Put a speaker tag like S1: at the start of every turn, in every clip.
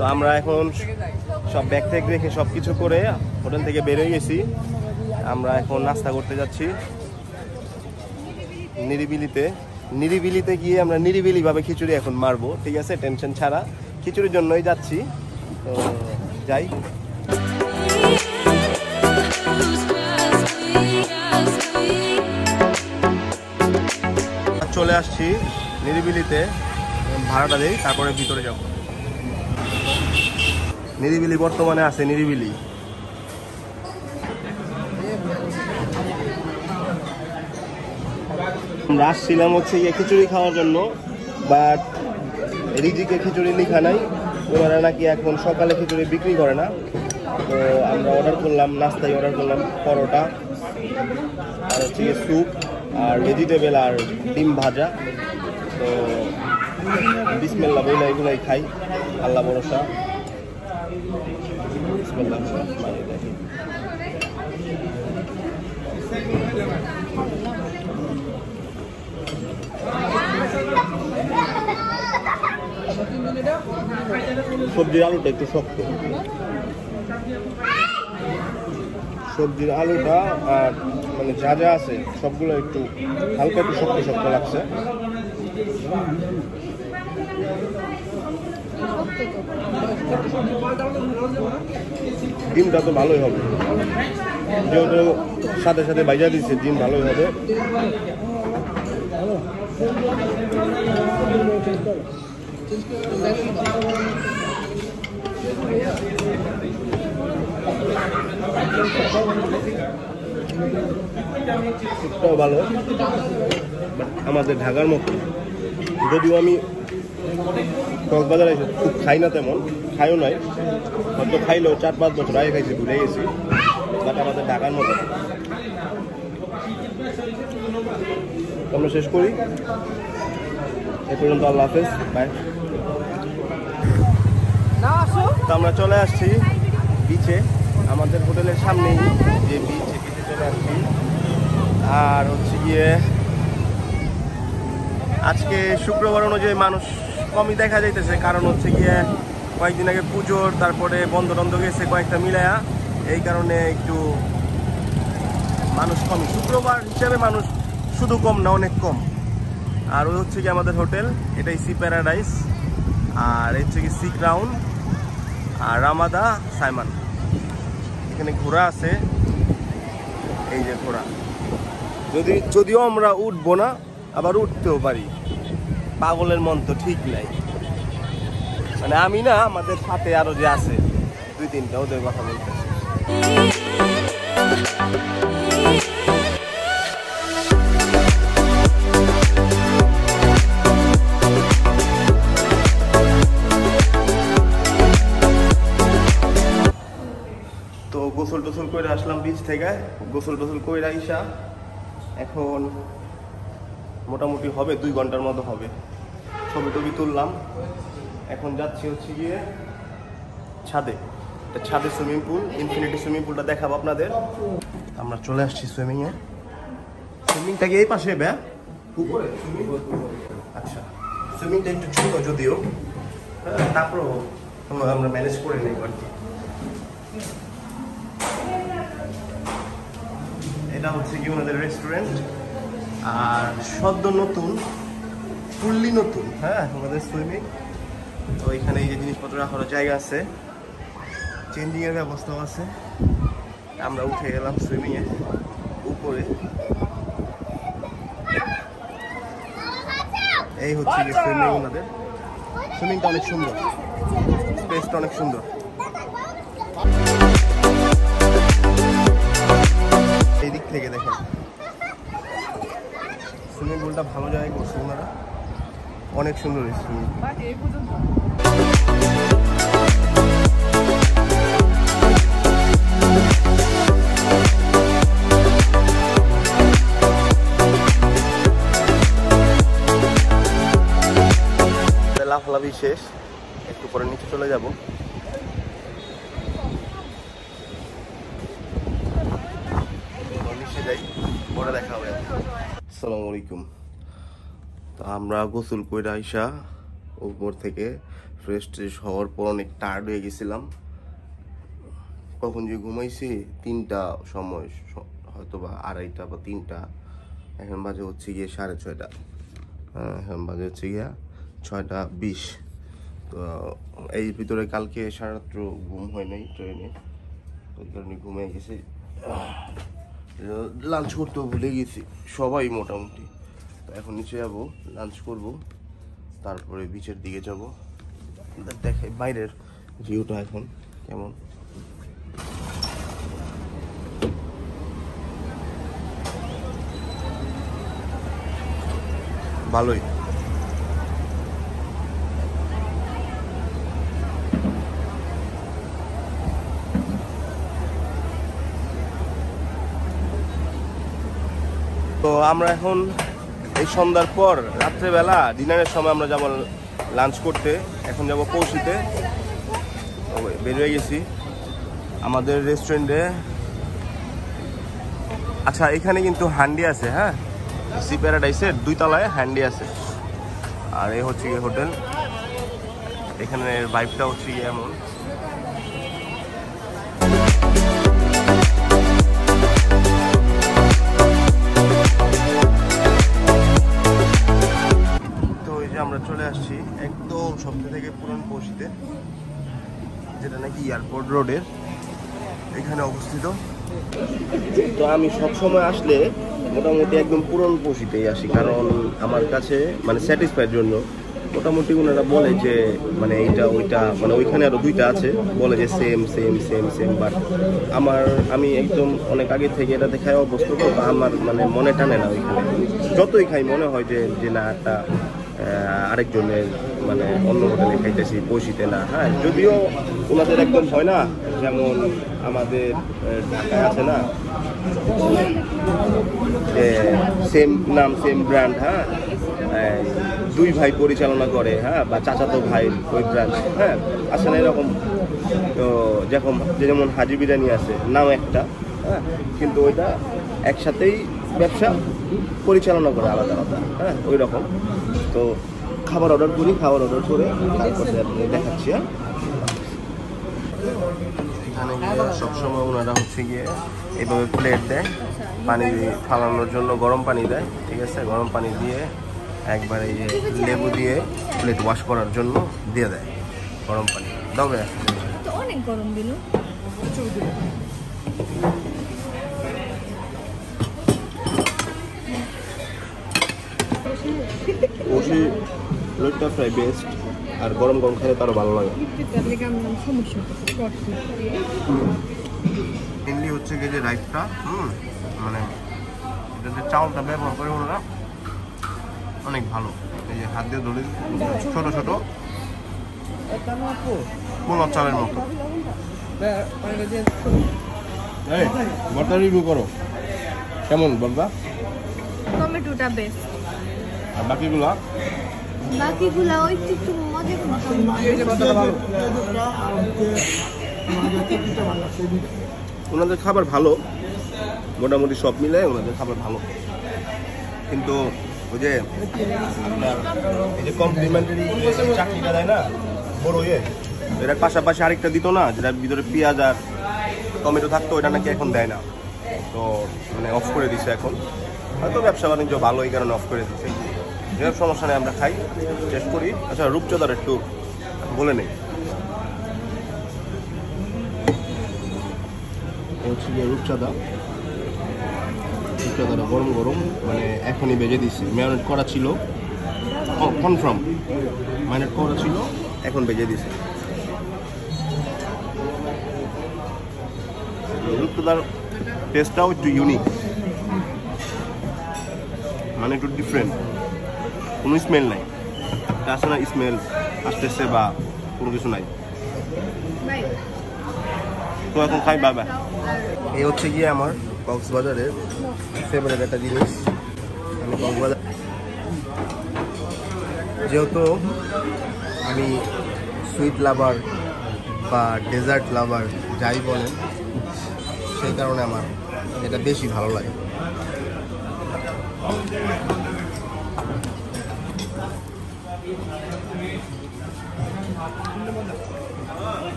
S1: তো আমরা এখন সব ব্যাগ ট্যাগ রেখে সব কিছু করে হোটেল থেকে বের হয়ে গেছি। আমরা এখন নাস্তা করতে যাচ্ছি নিরিবিলিতে গিয়ে আমরা নিরিবিলিভাবে খিচুড়ি এখন মারবো, ঠিক আছে, টেনশন ছাড়া। খিচুড়ির জন্যই যাচ্ছি, তো যাই। চলে আসছি নিরিবিলিতে, ভাড়াটা দেই, তারপরে ভিতরে যাব। নিরিবিলি বর্তমানে আছে নিরিবিলি। আমরা আসছিলাম হচ্ছে গিয়ে খিচুড়ি খাওয়ার জন্য, বাট রিজিকে খিচুড়ি লিখা নাই, ওনারা নাকি এখন সকালে খিচুড়ি বিক্রি করে না। তো আমরা অর্ডার করলাম, নাস্তায় অর্ডার করলাম পরোটা আর হচ্ছে গিয়ে স্যুপ আর ভেজিটেবল আর ডিম ভাজা। তো বিসমিল্লাহ বইলা এগুলাই খাই, আল্লাহ ভরসা। বিসমিল্লাহ। সবজির আলুটা একটু শক্ত, সবজির আলুটা আর মানে যা যা আছে সবগুলো একটু হালকা একটু শক্ত শক্ত লাগছে। ডিমটা তো ভালোই হবে, যেহেতু সাথে সাথে বাইজা দিচ্ছে, ডিম ভালোই হবে। একটাও ভালো, আমাদের ঢাকার মতো। যদিও আমি কক্সবাজারে খুব খাই না, তেমন খাইও নাই, হয়তো খাইলেও 4-5 বছর আগে খাইছি, ভুলে গেছি। বাট আমাদের ঢাকার মতো। আমরা শেষ করি, এ পর্যন্ত। আল্লাহ হাফেজ, বাই। তো আমরা চলে আসছি বিচে, আমাদের হোটেলের সামনেই যে বিচ, বিচে চলে আসছি। আর হচ্ছে গিয়ে আজকে শুক্রবার অনুযায়ী মানুষ কমই দেখা যাইতেছে, কারণ হচ্ছে গিয়ে কয়েকদিন আগে পুজোর, তারপরে বন্ধ টন্ধ গেছে কয়েকটা মিলায়া, এই কারণে একটু মানুষ কমই। শুক্রবার হিসাবে মানুষ শুধু কম না, অনেক কম। আর ওই হচ্ছে কি আমাদের হোটেল, এটাই সি প্যারাডাইস, আর হচ্ছে কি সি ক্রাউন আর রামাদা সাইমান। এখানে ঘোড়া আছে, এই যে ঘোড়া। যদিও আমরা উঠবো না, আবার উঠতেও পারি, পাগলের মন তো ঠিক নাই। মানে আমি না, আমাদের সাথে আরো যে আছে 2-3টা, ওদের কথা বলতেছি। তো গোসল টোসল করে আসলাম বিচ থেকে, গোসল টোসল করে আইসা এখন মোটামুটি হবে 2 ঘন্টার মতো হবে, ছবি টবি তুললাম। এখন যাচ্ছি হচ্ছে গিয়ে ছাদে, ছাদে সুইমিং পুল, ইনফিনিটি সুইমিং পুলটা দেখাবো আপনাদের। আমরা চলে আসছি সুইমিংয়ে। সুইমিংটাকে এই পাশে ব্যা উপরে, আচ্ছা সুইমিংটা একটু ছোট যদিও, তারপরও আমরা ম্যানেজ করে নেই আর কি। এটা হচ্ছে কি ওনাদের রেস্টুরেন্ট, আর সদ্য নতুন, ফুললি নতুন, হ্যাঁ আমাদের সুইমিং। তো এখানে এই যে জিনিসপত্র রাখার জায়গা আছে, চেঞ্জিং এর ব্যবস্থাও আছে। আমরা উঠে গেলাম সুইমিং এ উপরে। এই হচ্ছে কি সুইমিং ওনাদের। সুইমিংটা অনেক সুন্দর, স্পেসটা অনেক সুন্দর। এই দিক থেকে দেখেন সুইমিং পুলটা ভালো জায়গায় করছে ওনারা, অনেক সুন্দর সুইমিং পুল। লাফালাফি শেষ, একটু পরে নিচে চলে যাব। নিচে যাই, পরে দেখা হবে। আসসালামু আলাইকুম। তো আমরা গোসল কইরা আইসা উপর থেকে ফ্রেশ ট্রেশ হওয়ার পর অনেক টায়ার্ড হয়ে গেছিলাম। কখন যে ঘুমাইছি 3টা সময়, হয়তো বা 2:30 বা 3টা। এখন বাজে হচ্ছে গিয়ে 6:30। এখন বাজে হচ্ছে গিয়া 6:20। তো এই ভিতরে কালকে সারারাত্র ঘুম হয় নাই ট্রেনে, ওই কারণে ঘুমিয়ে গেছি। লাঞ্চ করতেও ভুলে গেছি সবাই মোটামুটি। তো এখন নিচে যাবো, লাঞ্চ করব, তারপরে বিচের দিকে যাব। দেখে বাইরের ভিউটা এখন কেমন। ভালোই। তো আমরা এখন এই সন্ধ্যার পর রাত্রেবেলা ডিনারের সময় আমরা যাব লাঞ্চ করতে। এখন যাব পৌঁছিতে, বের হয়ে গেছি আমাদের রেস্টুরেন্টে। আচ্ছা, এখানে কিন্তু হান্ডি আছে, হ্যাঁ, সি প্যারাডাইসের 2 তলায় হান্ডি আছে। আর এই হচ্ছে গিয়ে হোটেল। এখানের ভাইবটা হচ্ছে গিয়ে এমন। তো এই যে আমরা চলে আসছি একদম সবচেয়ে থেকে পুরান পৌঁছিতে, যেটা নাকি এয়ারপোর্ট রোডের এখানে অবস্থিত। তো আমি সবসময় আসলে মোটামুটি একদম পুরনো পৌঁছিতেই আসি, কারণ আমার কাছে মানে স্যাটিসফাইয়ের জন্য। মোটামুটি ওনারা বলে যে মানে এইটা ওইটা, মানে ওইখানে আরো 2টা আছে, বলে যে same same same same. But আমি একদম অনেক আগে থেকে এটা দেখায় অভ্যস্ত, তো আমার মানে মনে টানে না ওইখানে। যতই খাই মনে হয় যে না একটা আরেকজনের মানে অন্য হোটেলে খাইতেছি, পৌঁছিতে না। হ্যাঁ, যদিও ওনাদের একদম হয় না, যেমন আমাদের ঢাকায় আছে না যে সেম নাম সেম ব্র্যান্ড, হ্যাঁ, 2 ভাই পরিচালনা করে, হ্যাঁ, বা চাচাতো ভাই ওই ব্রাঞ্চ, হ্যাঁ, আছে না এরকম। তো যেমন হাজি বিরিয়ানি আছে, নাম একটা, হ্যাঁ, কিন্তু ওইটা একসাথেই ব্যবসা পরিচালনা করে আলাদা আলাদা, হ্যাঁ, ওই রকম। তো খাবার অর্ডার করে তারপরে আপনি দেখাচ্ছি। এখানে সবসময় ওনারা হচ্ছে গিয়ে এইভাবে প্লেট দেয়, পানি ফালানোর জন্য গরম পানি দেয়, ঠিক আছে, গরম পানি দিয়ে একবারে লেবু দিয়ে প্লেট ওয়াশ করার জন্য দিয়ে দেয় গরম পানি। তবে
S2: অনেক গরম দিল।
S1: প্লেটটা ফ্রাই বেস্ট, আর গরম গরম খেলে তারও ভালো লাগে। মেনলি হচ্ছে গিয়ে যে রাইসটা, মানে এটা যে চাউলটা ব্যবহার করে ওনারা অনেক ভালো। এই যে হাত দিয়ে ধরে ছোট ছোট পোলাও চালের মতো। বর্তা রিভিউ করো কেমন বর্তা?
S2: টমেটোটা বেস্ট,
S1: আর বাকিগুলা
S2: ওই একটু মজা
S1: ওনাদের খাবার ভালো, মোটামুটি সব মিলে ওনাদের খাবার ভালো। কিন্তু ওই যে এই যে কমপ্লিমেন্টারি চাকরিটা দেয় না বড় এটার পাশাপাশি আরেকটা দিত না, যেটার ভিতরে পেঁয়াজ আর টমেটো থাকতো, ওইটা নাকি এখন দেয় না। তো মানে অফ করে দিছে এখন, হয়তো ব্যবসা বাণিজ্য ভালো এই কারণে অফ করে দিচ্ছে। যেসব সমস্যা নেই, আমরা খাই, টেস্ট করি। আচ্ছা, রূপচাঁদার একটু বলে নেই। হচ্ছে গিয়ে রূপচাঁদাটা গরম গরম, মানে এখনই ভেজে দিচ্ছে। ম্যারিনেট করা ছিল, কনফার্ম ম্যারিনেট করা ছিল, এখন ভেজে দিছে। রূপচাঁদার টেস্টটাও একটু ইউনিক, মানে একটু ডিফারেন্ট। কোনো স্মেল নাই, আসে না স্মেল আসতেছে বা কোনো কিছু নাই। তো এখন খাই, বাবা। এই হচ্ছে গিয়ে আমার কক্সবাজারের ফেভারিট একটা জিনিস। আমি কক্সবাজার যেহেতু আমি সুইট লাভার বা ডেজার্ট লাভার যাই বলেন, সেই কারণে আমার এটা বেশি ভালো লাগে।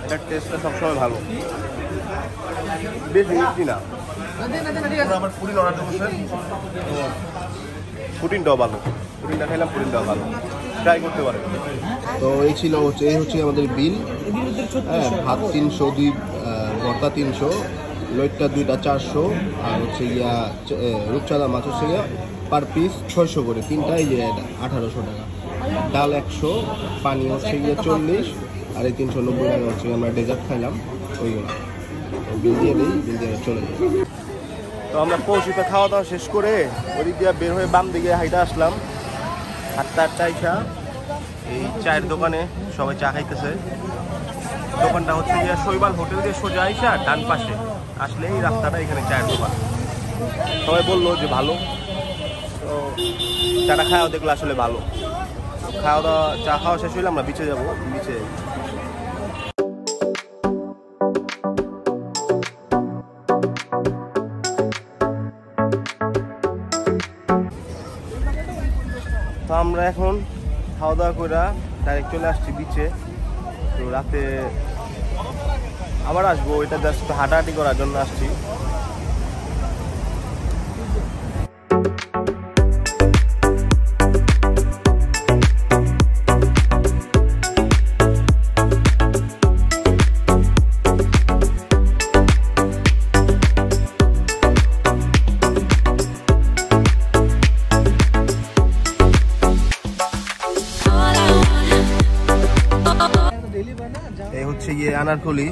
S1: এটার টেস্টটা সবসময় ভালো, বেশ মিষ্টি না। আমার পুডিং অর্ডার করছেন, পুডিংটাও ভালো, পুডিংটা খাইলাম, পুডিংটাও ভালো, ট্রাই করতে পারেন। তো এই ছিল হচ্ছে, এই হচ্ছে আমাদের বিল। হ্যাঁ, ভাত 300, 2 ভর্তা 300, লইট্টা 2টা 400, আর হচ্ছে গিয়া রূপচাঁদা মাছ হচ্ছে গিয়া পার পিস 600 করে, 3টা এই যে 1800 টাকা। ডাল 100, পানি হচ্ছে গিয়ে 40, আর এই 390 টাকা হচ্ছে আমরা ডেজার্ট খাইলাম ওইগুলো। বিল দিয়ে দিই, বিল দিয়ে চলে যাই। তো আমরা পৌঁছিতে খাওয়া দাওয়া শেষ করে ওদিক দিয়ে বের হয়ে বাম দিকে হাইটা আসলাম। 7টা আইসা এই চায়ের দোকানে সবাই চা খাইতেছে। দোকানটা হচ্ছে গিয়ে শৈবাল হোটেল দিয়ে সোজা আইসা ডান পাশে আসলে এই রাস্তাটা, এখানে চায়ের দোকান। সবাই বললো যে ভালো, তো চাটা খাওয়া দেখলো আসলে ভালো। খাওয়া দাওয়া, চা খাওয়া শেষ হইলে আমরা বিচে যাবো। বিচে তো আমরা এখন খাওয়া দাওয়া করে ডাইরেক্ট চলে আসছি বিচে। তো রাতে আবার আসবো, এটা জাস্ট হাঁটাহাঁটি করার জন্য আসছি। এই হচ্ছে গিয়ে আনারকলি,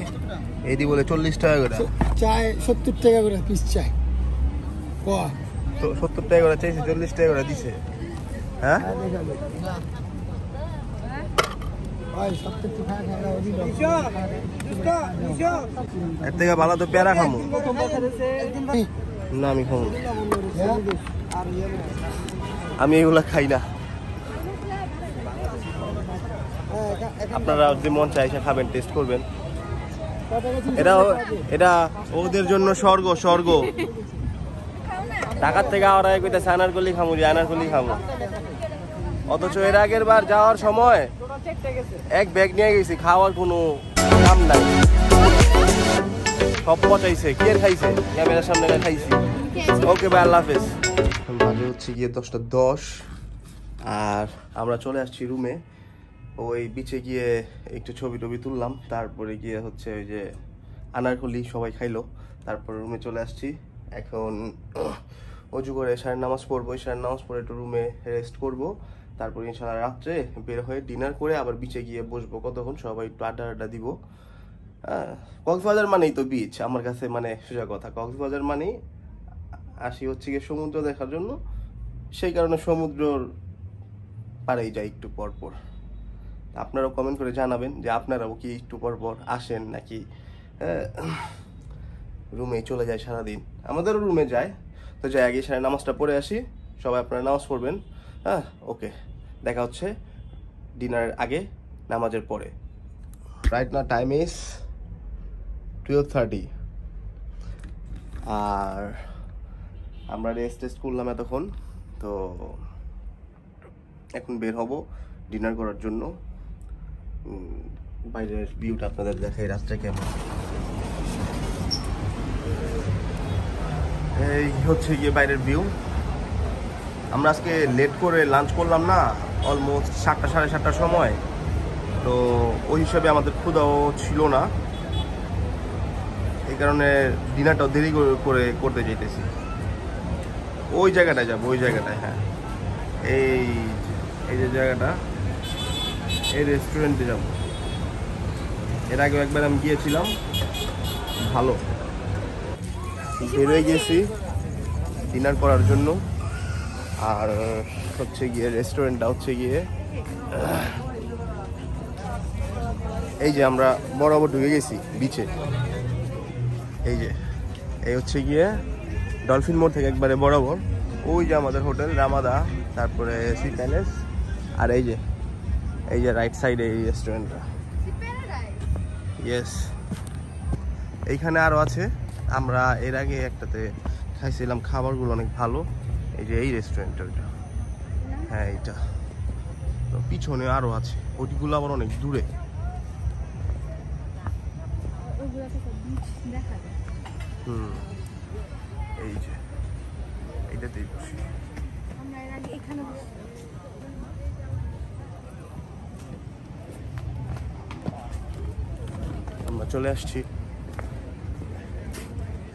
S1: এটি বলে 40 টাকা করে
S3: চায়, 70 টাকা করে পিস চায়।
S1: তো 70 টাকা করে চাইছে, 40 টাকা করে দিছে। হ্যাঁ, এর থেকে ভালো তো পেয়ারা খামু না। আমি খামু, আমি এগুলা খাই না। আপনারা যদি মন চায় এসে খাবেন, টেস্ট করবেন। এটা ওদের জন্য স্বর্গ, স্বর্গ। ঢাকার থেকে আর কইতাছে আনারকলি খামু, যে আনারকলি খামু। অথচ এর আগের বার যাওয়ার সময় এক ব্যাগ নিয়ে গেছি, খাওয়ার কোনো দাম নাই, সব পচাইছে। কি আর খাইছে? ক্যামেরার সামনে খাইছি। ওকে ভাই, আল্লাহ হাফেজ। বাজে হচ্ছে গিয়ে 10:10, আর আমরা চলে আসছি রুমে। ওই বিচে গিয়ে একটু ছবি টবি তুললাম, তারপরে গিয়ে হচ্ছে ওই যে আনারকলি সবাই খাইলো, তারপরে রুমে চলে আসছি। এখন অজু করে এশারের নামাজ পড়বো, এশারের নামাজ পড়ে একটু রুমে রেস্ট করবো, তারপরে ইনশাআল্লাহ রাত্রে বের হয়ে ডিনার করে আবার বিচে গিয়ে বসবো কতক্ষণ, সবাই একটু আড্ডা দিব। কক্সবাজার মানেই তো বিচ আমার কাছে, মানে সোজা কথা। কক্সবাজার মানেই আসি হচ্ছে গিয়ে সমুদ্র দেখার জন্য, সেই কারণে সমুদ্রর পাড়েই যাই একটু পর পর। আপনারাও কমেন্ট করে জানাবেন যে আপনারাও কি একটু পর পর আসেন নাকি রুমে চলে যায় সারাদিন। আমাদেরও রুমে যায়, তো যাই আগে সারা নামাজটা পড়ে আসি। সবাই আপনারা নামাজ পড়বেন। হ্যাঁ, ওকে, দেখা হচ্ছে ডিনারের আগে, নামাজের পরে। রাইট না টাইম ইজ 12:30, আর আমরা রেস্ট করলাম এতক্ষণ। তো এখন বের হব ডিনার করার জন্য। বাইরের ভিউটা আপনাদের দেখাই, রাস্তা কেমন। এই হচ্ছে গিয়ে বাইরের ভিউ। আমরা আজকে লেট করে লাঞ্চ করলাম না, অলমোস্ট 7টা, 7:30টার সময়। তো ওই হিসাবে আমাদের ক্ষুধাও ছিল না, এই কারণে ডিনারটাও দেরি করে করতে যেতেছি। ওই জায়গাটায় যাবো, ওই জায়গাটায়। হ্যাঁ, এই যে জায়গাটা, এই রেস্টুরেন্টে যাব। এর আগেও একবার আমি গিয়েছিলাম, ভালো। বেরোয় গেছি ডিনার করার জন্য, আর হচ্ছে গিয়ে রেস্টুরেন্টটা হচ্ছে গিয়ে এই যে আমরা বরাবর ঢুকে গেছি বিচে। এই হচ্ছে গিয়ে ডলফিন মোড় থেকে একবারে বরাবর ওই যে আমাদের হোটেল রামাদা, তারপরে সি প্যালেস, আর এই যে রাইট সাইডে এই রেস্টুরেন্টটা। ইয়েস, এইখানে আরও আছে। আমরা এর আগে একটাতে খাইছিলাম, খাবারগুলো অনেক ভালো। এই যে এই রেস্টুরেন্টটা, হ্যাঁ এইটা তো পিছনে আরো আছে, ওইগুলো আবার অনেক দূরে।
S2: ওগুলো থেকে বিচ দেখা যায়।
S1: এই যে এইটাতেই বসি।
S2: আমরা এর আগে এখানে বসছি।
S1: আমরা চলে আসছি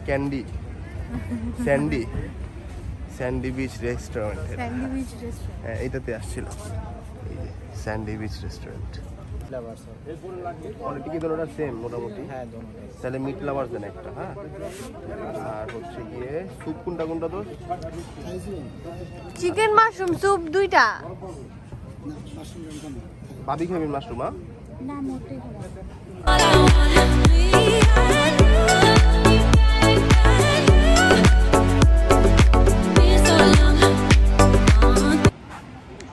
S1: স্যান্ডি বিচ রেস্টুরেন্টে।
S2: Sandy beach restaurant.
S1: হ্যাঁ এইটাতে আসছিলাম, এই যে স্যান্ডি বিচ রেস্টুরেন্ট। কোয়ালিটি কি দুটোটা সেম মোটামুটি?
S3: হ্যাঁ দোনোটাই।
S1: তাহলে মিট লাভার্স দেন একটা, হ্যাঁ। আর হচ্ছে গিয়ে স্যুপ কোনটা কোনটা তো?
S2: চিকেন মাশরুম স্যুপ দুইটা।
S1: ভাবি খাবেন মাশরুম? হ্যাঁ
S2: না মোটেই হবে।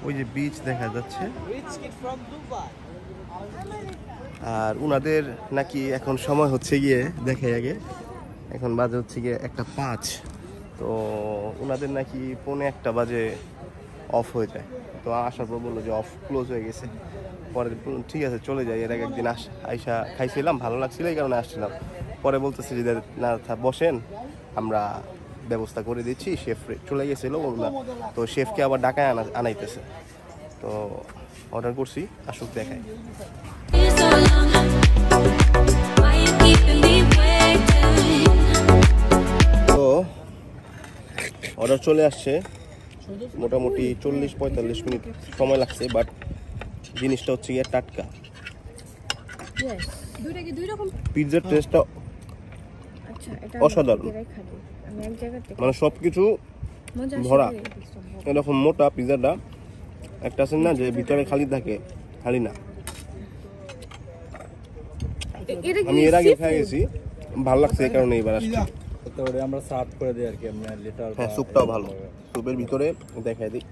S1: ওই যে বিচ দেখা যাচ্ছে। আর উনাদের নাকি এখন সময় হচ্ছে গিয়ে দেখে আগে, এখন বাজে হচ্ছে গিয়ে 1:05। তো উনাদের নাকি 1:45 বাজে অফ হয়ে যায়। তো আসার পর বললো যে অফ ক্লোজ হয়ে গেছে। পরে ঠিক আছে চলে যাই। এর আগে একদিন আইসা খাইছিলাম, ভালো লাগছিল, এই কারণে আসছিলাম। পরে বলতেছে যে না বসেন, আমরা ব্যবস্থা করে দিচ্ছি। শেফ চলে গেছিল ওগুলা, তো শেফকে আবার ডাকায় আনাইতেছে। তো অর্ডার করছি, আসুক দেখায়। তো অর্ডার চলে আসছে, মোটামুটি 40-45 মিনিট সময় লাগছে, বাট জিনিসটা হচ্ছে গিয়ে টাটকা।
S2: দুইটা কি দুই রকম?
S1: পিৎজার টেস্টটা
S2: আচ্ছা এটা
S1: অসাধারণ।
S2: আমি এক জায়গা থেকে
S1: মানে সবকিছু
S2: মজা
S1: ভরা।
S2: আসলে
S1: এরকম মোটা পিৎজাটা, একটা আছে না যে ভিতরে খালি থাকে, খালি না।
S2: এটা কি
S1: আমি এর আগে খেয়ে গেছি, ভালো লাগছে, এই কারণে এবার আসছি।
S4: তো ওটা আমরা সার্ভ করে দিই আর কি, আমরা লিটার।
S1: হ্যাঁ স্যুপটাও ভালো, স্যুপের ভিতরে দেখাই দিই।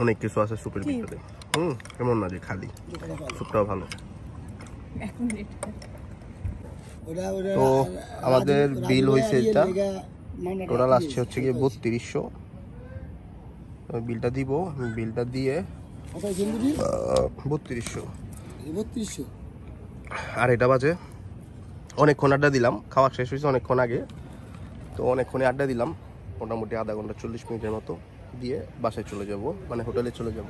S1: অনেক কিছু আছে স্যুপের ভিতরে। এমন না যে খালি, স্যুপটাও ভালো। তো আমাদের বিল হয়েছে এটা, টোটাল আসছে হচ্ছে গিয়ে 3200। বিলটা দিব, বিলটা দিয়ে 3200। আর এটা বাজে অনেকক্ষণ আড্ডা দিলাম, খাওয়া শেষ হয়েছে অনেকক্ষণ আগে। তো অনেকক্ষণে আড্ডা দিলাম, মোটামুটি আধা ঘন্টা 40 মিনিটের মতো দিয়ে বাসায় চলে যাব, মানে হোটেলে চলে যাব।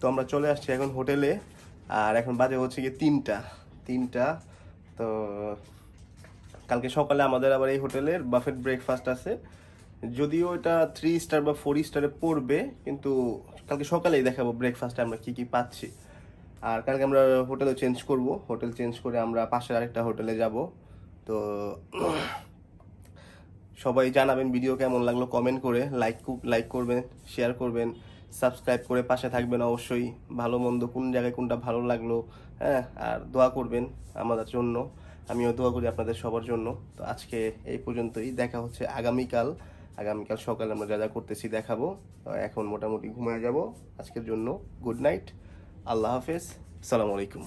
S1: তো আমরা চলে আসছি এখন হোটেলে, আর এখন বাজে হচ্ছে গিয়ে 3টা। তো কালকে সকালে আমাদের আবার এই হোটেলের বাফেট ব্রেকফাস্ট আছে, যদিও এটা 3 স্টার বা 4 স্টারে পড়বে, কিন্তু কালকে সকালেই দেখাবো ব্রেকফাস্টে আমরা কি কি পাচ্ছি। আর কালকে আমরা হোটেল চেঞ্জ করে আমরা পাশের আরেকটা হোটেলে যাব। তো সবাই জানাবেন ভিডিও কেমন লাগলো কমেন্ট করে, লাইক করবেন, শেয়ার করবেন, সাবস্ক্রাইব করে পাশে থাকবেন অবশ্যই। ভালো মন্দ কোন জায়গায় কোনটা ভালো লাগলো, হ্যাঁ, আর দোয়া করবেন আমাদের জন্য, আমিও দোয়া করি আপনাদের সবার জন্য। তো আজকে এই পর্যন্তই, দেখা হচ্ছে আগামীকাল সকালে আমরা যা যা করতেছি দেখাবো। এখন মোটামুটি ঘুমায় যাব। আজকের জন্য গুড নাইট, আল্লাহ হাফেজ, আসসালামু আলাইকুম।